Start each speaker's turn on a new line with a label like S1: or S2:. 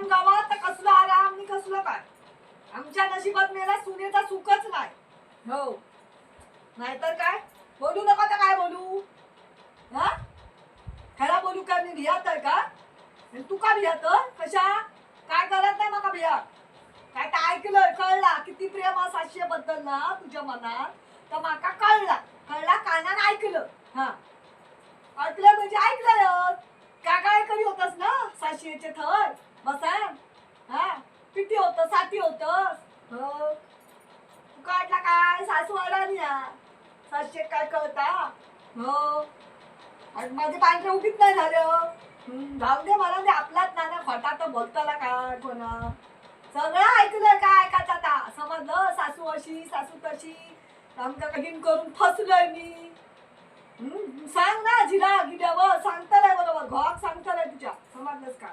S1: आराम गावात तर कसला आराम आणि कसलं काय. आमच्या नशिबात मेला सुनेचा सुखच नाही. हो नाहीतर काय. बोलू नका तर काय बोलू. हा खरा बोलू काय मी भियात आहे का. आणि तू का भियात कशा काय करत नाही मका भिया. काय तर ऐकलं कळला किती प्रेम हा साशे बद्दल ना तुझ्या मनात. तर माका कळला कळला कानानं ऐकलं. हा ऐकलं म्हणजे ऐकलं. काय काय करी होतस ना साशेचे थर बसान. हा किती होतं साठी होतस. हो तू काढला काय सासू आला नाही साशे काय कळता. हो आणि माझे पांढरे उभीच नाही झालं. जाऊ दे मला ते आपलाच नाना खोटा तर बोलताला काय कोणा. सगळं ऐकलं काय ऐकायचं आता समजलं. सासू अशी सासू तशी आमका कठीण करून फसलोय मी. सांग ना जिरा गिड्यावर सांगता नाही बरोबर घोक सांगता नाही तुझ्या समजलंस का.